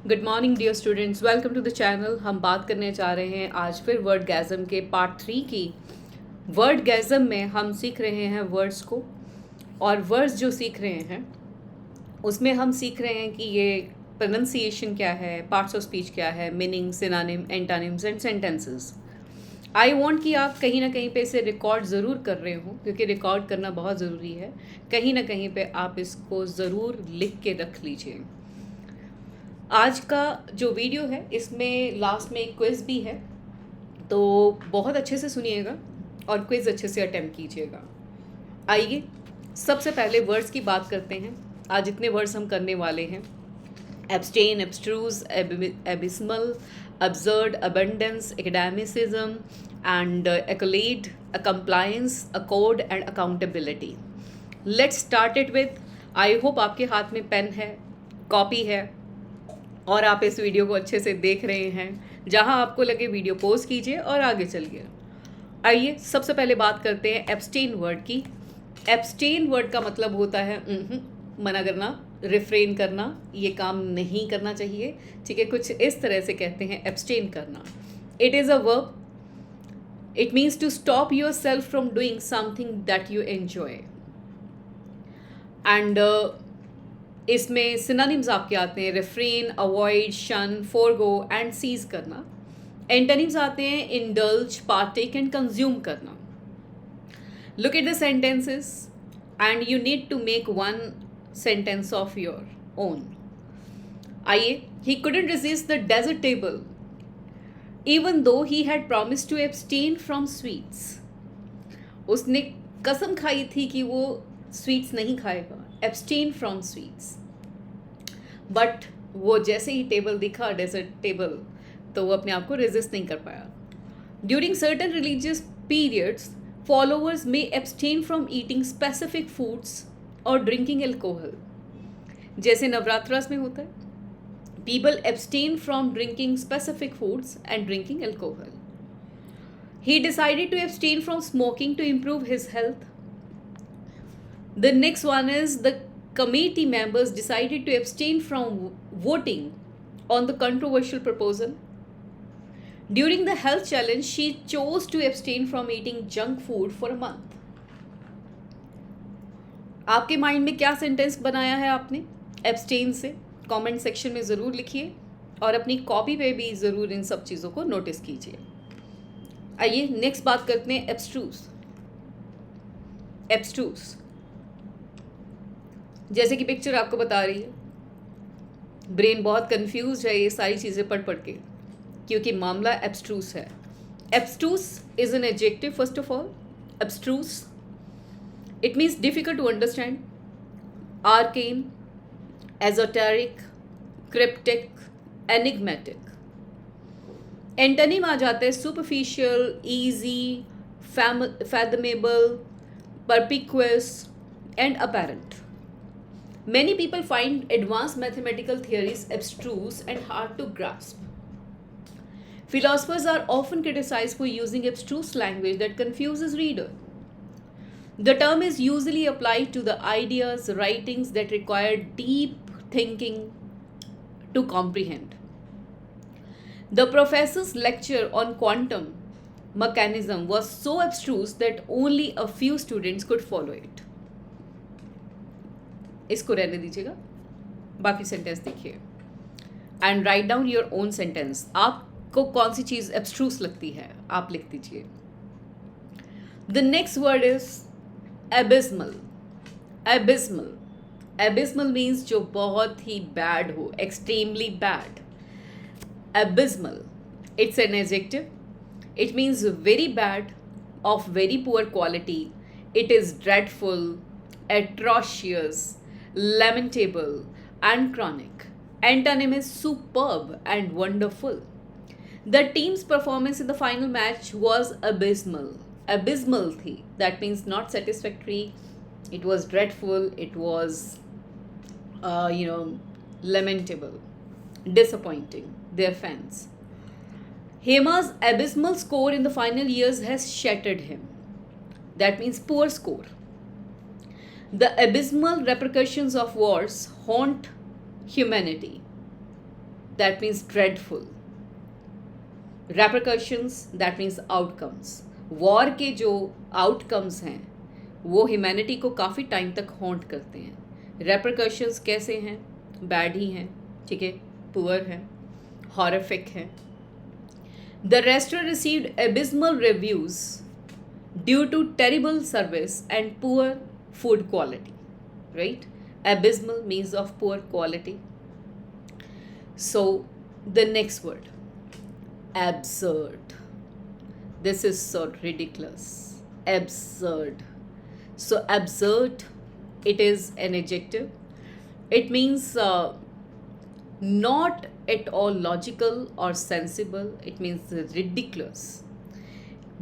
Good morning dear students, welcome to the channel. हम बात करने जा रहे हैं आज फिर वर्डगैज़म के पार्ट 3 की। वर्डगैज़म में हम सीख रहे हैं वर्ड्स को, और वर्ड्स जो सीख रहे हैं उसमें हम सीख रहे हैं कि ये प्रोनंसिएशन क्या है, पार्ट्स ऑफ स्पीच क्या है, meaning, synonym, antonyms and sentences. I want कि आप कहीं ना कहीं पे इसे रिकॉर्ड ज़रूर कर रहे हो, क्योंकि रिकॉर्ड करना बहुत ज़रूरी है। कहीं ना कहीं पे आप इसको ज़रूर लिख के रख लीजिए। आज का जो वीडियो है इसमें लास्ट में एक क्विज़ भी है, तो बहुत अच्छे से सुनिएगा और क्विज़ अच्छे से अटेम्प्ट कीजिएगा। आइए सबसे पहले वर्ड्स की बात करते हैं। आज इतने वर्ड्स हम करने वाले हैं: abstain, abstruse, abysmal, absurd, abundance, academicism, and accolade, a compliance, accord, and accountability. Let's start it with, I hope आपके हाथ में पेन है, कॉपी है और आप इस वीडियो को अच्छे से देख रहे हैं। जहां आपको लगे वीडियो पॉज कीजिए और आगे चलिए। आइए सबसे पहले बात करते हैं एब्सटेन वर्ड की। एब्सटेन वर्ड का मतलब होता है मना करना, रिफ्रेन करना, ये काम नहीं करना चाहिए। ठीक है, कुछ इस तरह से कहते हैं एब्सटेन करना। It is a verb. It means to stop yourself from doing something that you enjoy. And इसमें सिनोनिम्स आपके आते हैं: refrain, avoid, shun, forgo and cease करना। एंटोनिम्स आते हैं: इंडल्ज, पार्टेक एंड कंज्यूम करना। Look at the sentences and you need to make one sentence of your own. आइए, he couldn't resist the desert table even though he had promised to abstain from sweets. उसने कसम खाई थी कि वो sweets नहीं खाएगा, एब्सटेन फ्रॉम स्वीट्स। बट वो जैसे ही टेबल दिखा, डेजर्ट टेबल, तो वो अपने आप को रेजिस्ट नहीं कर पाया। During certain religious periods, followers may abstain from eating specific foods और ड्रिंकिंग एल्कोहल। जैसे नवरात्रास में होता है, people abstain from drinking specific foods and drinking alcohol. He decided to abstain from smoking to improve his health. The next one is the committee members decided to abstain from voting on the controversial proposal. During the health challenge, she chose to abstain from eating junk food for a month. आपके mind में क्या sentence बनाया है आपने abstain से? Comment section में ज़रूर लिखिए और अपनी कॉपी पे भी ज़रूर इन सब चीज़ों को नोटिस कीजिए। आइए नेक्स्ट बात करते हैं एब्स्ट्रूज। एब्स्ट्रूज जैसे कि पिक्चर आपको बता रही है, ब्रेन बहुत कंफ्यूज है ये सारी चीज़ें पढ़ पढ़ के, क्योंकि मामला एब्स्ट्रूज है। Abstruse is an adjective. First of all, abstruse, it means difficult to understand, arcane, esoteric, cryptic, enigmatic. Antonym आ जाते हैं: superficial, easy, fathomable, perspicuous and apparent. Many people find advanced mathematical theories abstruse and hard to grasp. Philosophers are often criticized for using abstruse language that confuses reader. The term is usually applied to the ideas, writings that require deep thinking to comprehend. The professor's lecture on quantum mechanism was so abstruse that only a few students could follow it. इसको रहने दीजिएगा, बाकी sentence देखिए and write down your own sentence. आपको कौन सी चीज़ abstruse लगती है आप लिख दीजिए। The next word is abysmal. Abysmal, abysmal means जो बहुत ही बैड हो, extremely bad. Abysmal, it's an adjective. It means very bad, of very poor quality. It is dreadful, atrocious, lamentable and chronic. Antonym is superb and wonderful. The team's performance in the final match was abysmal. Abysmal thi, that means not satisfactory. It was dreadful. It was lamentable, disappointing their fans. Hema's abysmal score in the final years has shattered him. That means poor score. The abysmal repercussions of wars haunt humanity. that means dreadful. Repercussions, that means outcomes. War के जो outcomes हैं वो humanity को काफ़ी time तक haunt करते हैं. Repercussions कैसे हैं? बैड ही हैं, ठीक है, पुअर हैं, हॉरिफिक हैं. The restaurant received abysmal reviews due to terrible service and poor food quality. Right, abysmal means of poor quality. So the next word, absurd. This is so ridiculous. Absurd. So absurd, it is an adjective. It means not at all logical or sensible. It means ridiculous,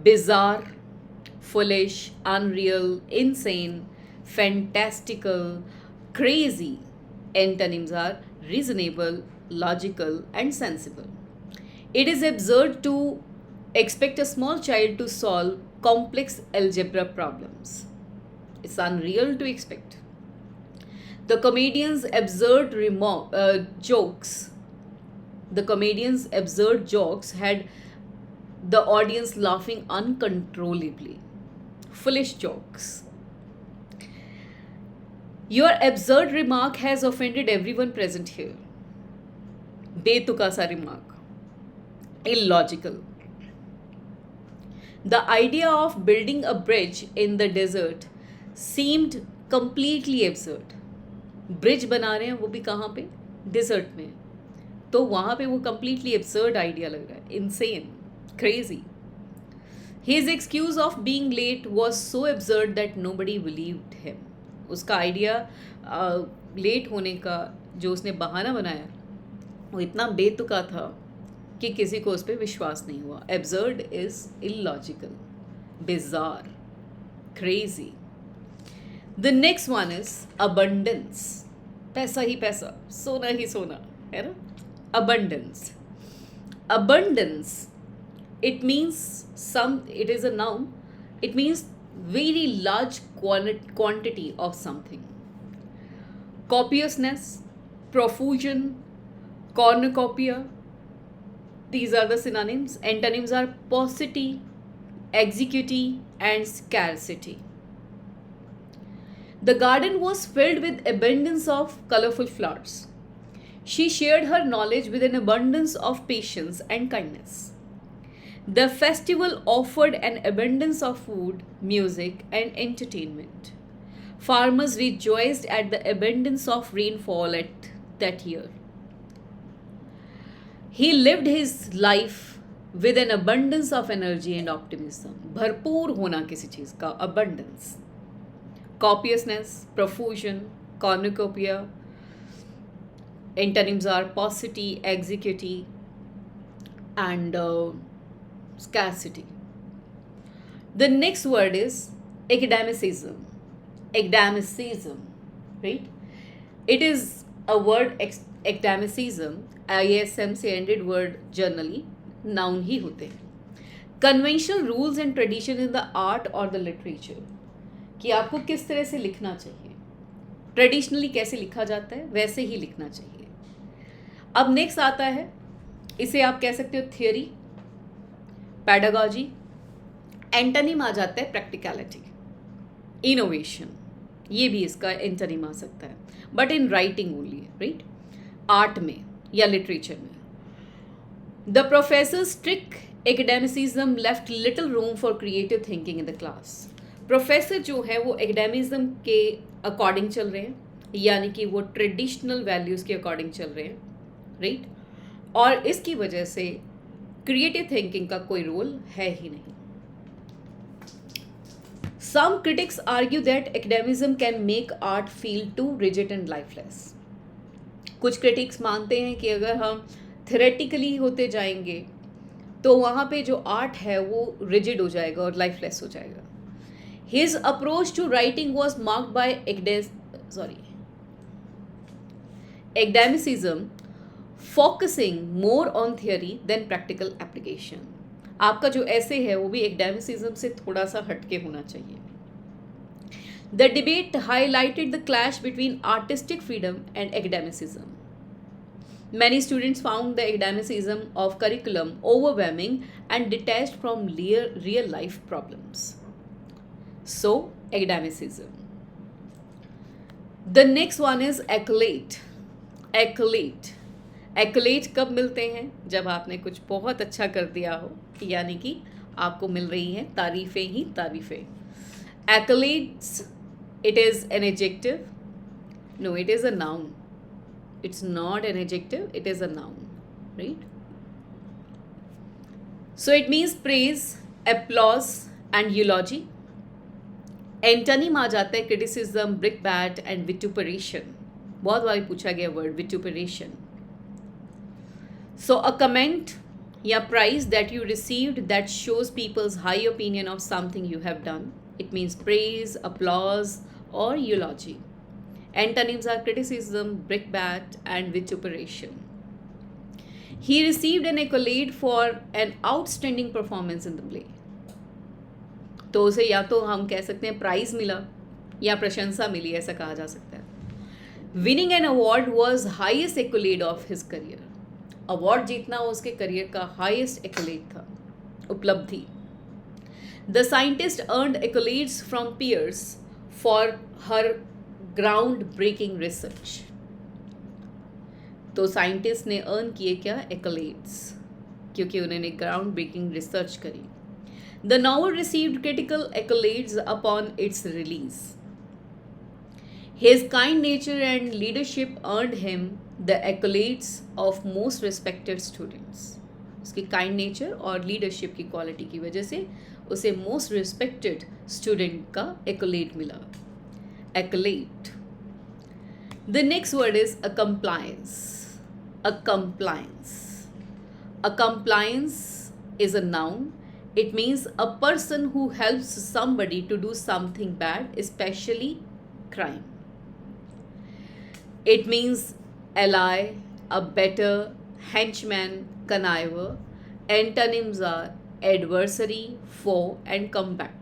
bizarre, foolish, unreal, insane, fantastical, crazy. Antonyms are reasonable, logical, and sensible. It is absurd to expect a small child to solve complex algebra problems. It's unreal to expect. The comedian's absurd jokes. The comedian's absurd jokes had the audience laughing uncontrollably. Foolish jokes. Your absurd remark has offended everyone present here. बेतुका सा remark. Illogical. The idea of building a bridge in the desert seemed completely absurd. Bridge बना रहे हैं वो भी कहाँ पे? Desert में. तो वहाँ पे वो completely absurd idea लग रहा है. Insane. Crazy. His excuse of being late was so absurd that nobody believed him. उसका आइडिया लेट होने का जो उसने बहाना बनाया वो इतना बेतुका था कि किसी को उस पर विश्वास नहीं हुआ. Absurd is illogical, bizarre, crazy. The next one is abundance. पैसा ही पैसा, सोना ही सोना, है ना. Abundance. Abundance, it means it is a noun. It means very large quantity of something. Copiousness, profusion, cornucopia, these are the synonyms. Antonyms are paucity, exiguity, and scarcity. The garden was filled with abundance of colorful flowers. She shared her knowledge with an abundance of patience and kindness. The festival offered an abundance of food, music, and entertainment. Farmers rejoiced at the abundance of rainfall at that year. He lived his life with an abundance of energy and optimism. भरपूर होना किसी चीज़ का, abundance. Copiousness, profusion, cornucopia. Antonyms are paucity, exiguity, and scarcity. The next word is academicism. Academicism, right? It is a word, academicism, ISM से ended word generally, noun ही होते हैं. Conventional rules and tradition in the art or the literature. कि आपको किस तरह से लिखना चाहिए, ट्रेडिशनली कैसे लिखा जाता है वैसे ही लिखना चाहिए. अब नेक्स्ट आता है, इसे आप कह सकते हो थियोरी, पैडागॉजी. एंटोनिम आ जाता है प्रैक्टिकलिटी, इनोवेशन. ये भी इसका एंटोनिम आ सकता है, but in writing only, right. Art में या लिटरेचर में. The professor strict academicism left little room for creative thinking in the class. Professor जो है वो एकेडेमिज्म के अकॉर्डिंग चल रहे हैं, यानी कि वो ट्रेडिशनल वैल्यूज़ के अकॉर्डिंग चल रहे हैं, राइट. और इसकी वजह से क्रिएटिव थिंकिंग का कोई रोल है ही नहीं. Some critics argue that academicism can make art feel too rigid and lifeless. कुछ critics मानते हैं कि अगर हम theoretically होते जाएंगे तो वहाँ पे जो आर्ट है वो rigid हो जाएगा और lifeless हो जाएगा. His approach to writing was marked by academicism focusing more on theory than practical application. आपका जो ऐसे है वो भी academicism से थोड़ा सा हटके होना चाहिए. The debate highlighted the clash between artistic freedom and academicism. Many students found the academicism of curriculum overwhelming and detached from real life problems. So, academicism. The next one is accolade. Accolade. Accolade कब मिलते हैं? जब आपने कुछ बहुत अच्छा कर दिया हो, यानी कि आपको मिल रही हैं तारीफ़ें ही तारीफ़ें. Accolades, it is an adjective. No, it is a noun. It's not an adjective, it is a noun, right? So it means praise, applause and eulogy. Antonym आ जाता है criticism, brickbat and vituperation. बहुत बार पूछा गया word vituperation. So a comment या praise that you received that shows people's high opinion of something you have done. It means praise, applause or eulogy. Antonyms are criticism, brickbat and vituperation. He received an accolade for an outstanding performance in the play. तो उसे या तो हम कह सकते हैं prize मिला या प्रशंसा मिली, ऐसा कहा जा सकता है. Winning an award was highest accolade of his career. Award जीतना उसके करियर का हाईएस्ट एक्कोलेड था, उपलब्धि. The scientist earned accolades from peers for her groundbreaking research. तो साइंटिस्ट ने अर्न किए क्या? एक्कलेड्स, क्योंकि उन्होंने ग्राउंड ब्रेकिंग रिसर्च करी. The novel received critical accolades upon its release. His kind nature and leadership earned him the accolades of most respected students. उसकी kind nature और leadership की क्वालिटी की वजह से उसे मोस्ट रिस्पेक्टेड स्टूडेंट का एक्कलेड मिला. Accolade. The next word is a compliance. A compliance. A compliance is a noun. It means a person who helps somebody to do something bad, especially crime. It means ally, abettor, henchman, conniver. Antonyms are adversary, foe and combatant.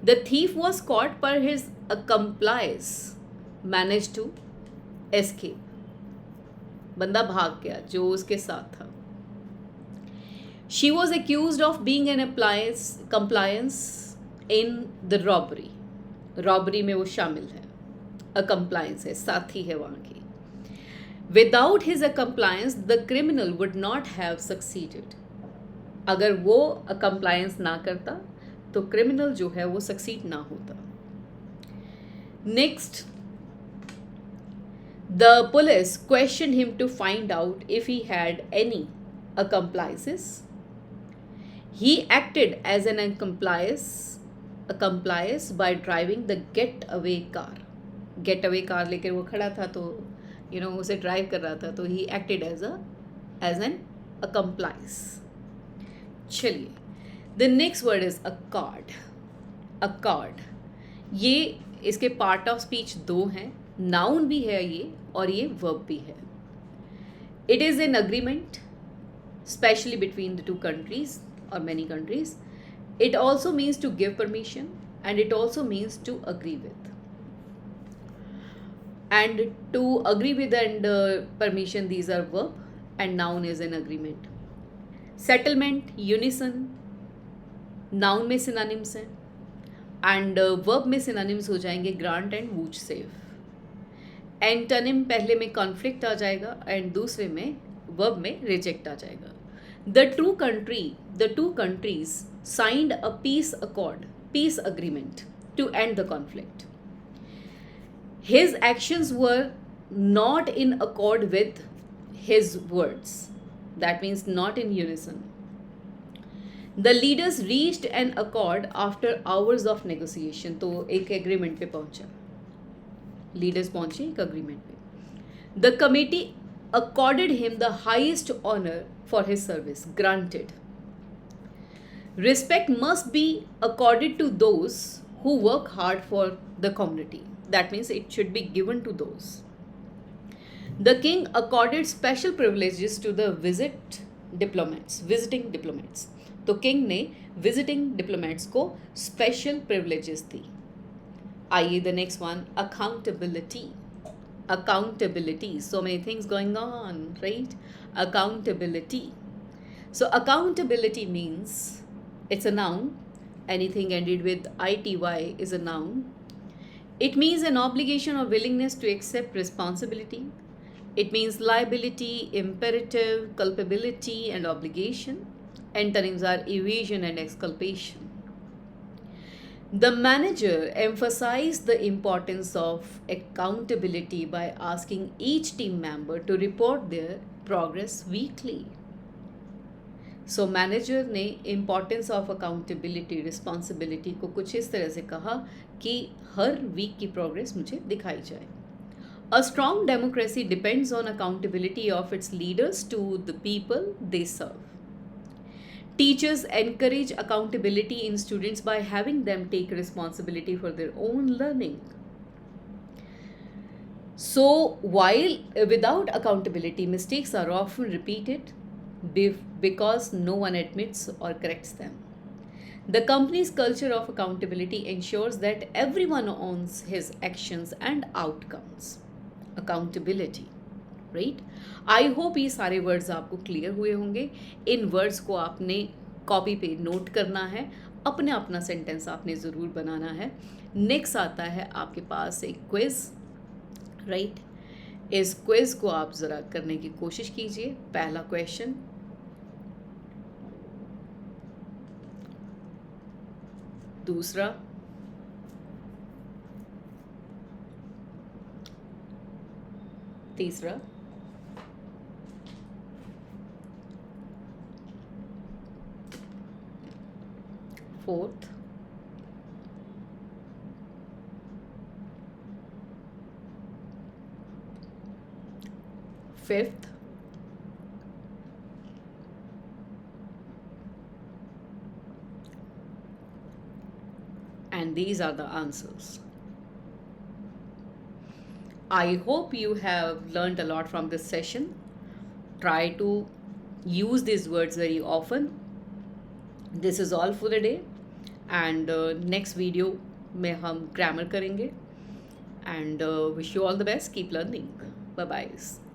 The thief was caught, but his accomplice managed to escape. बंदा भाग गया जो उसके साथ था. She was accused of being an compliance in the robbery. Robbery में वो शामिल है. Accomplice है, साथी है वहाँ की. Without his accomplice, the criminal would not have succeeded. अगर वो accompliance ना करता तो क्रिमिनल जो है वो सक्सीड ना होता. Next, the police question him to find out if he had any accomplices. He acted as an accomplice by driving the getaway car. Getaway car लेकर वो खड़ा था तो उसे ड्राइव कर रहा था, तो he acted as an accomplice. चलिए, The next word is accord. Accord. ये इसके पार्ट ऑफ स्पीच दो हैं, नाउन भी है ये और ये वर्ब भी है. It is an agreement, especially between the two countries or many countries. It also means to give permission and it also means to agree with. And to agree with and permission, these are verb and noun is an agreement. Settlement, unison, noun में synonyms हैं and verb में synonyms हो जाएंगे grant and वूच save. Antonym पहले में conflict आ जाएगा and दूसरे में वर्ब में रिजेक्ट आ जाएगा. The two countries signed a peace agreement to end the conflict. His actions were not in accord with his words. That means not in unison. The leaders reached an accord after hours of negotiation. तो एक agreement पे पहुंचा, leaders पहुंचे एक agreement पे. The committee accorded him the highest honor for his service. Granted. Respect must be accorded to those who work hard for the community. That means it should be given to those. The king accorded special privileges to the visiting diplomats. तो king ने visiting diplomats को special privileges दी. आइए the next one, accountability. Accountability. So many things going on, right? Accountability. So accountability means it's a noun. Anything ended with ity is a noun. It means an obligation or willingness to accept responsibility. It means liability, imperative, culpability, and obligation. Antonyms are evasion and exculpation. The manager emphasized the importance of accountability by asking each team member to report their progress weekly. So manager ने importance of accountability responsibility को कुछ इस तरह से कहा कि हर week की progress मुझे दिखाई जाए. A strong democracy depends on accountability of its leaders to the people they serve. Teachers encourage accountability in students by having them take responsibility for their own learning. So, while without accountability, mistakes are often repeated because no one admits or corrects them. The company's culture of accountability ensures that everyone owns his actions and outcomes. Accountability, right? I hope ये सारे words आपको clear हुए होंगे. इन words को आपने copy पे note करना है, अपने अपना सेंटेंस आपने ज़रूर बनाना है. नेक्स्ट आता है आपके पास एक क्विज़, राइट? इस क्विज़ को आप ज़रा करने की कोशिश कीजिए. पहला क्वेश्चन, दूसरा, तीसरा, fourth, fifth, and these are the answers. I hope you have learned a lot from this session. Try to use these words very often. This is all for the day, and next video में हम grammar करेंगे. And wish you all the best. Keep learning. Bye bye.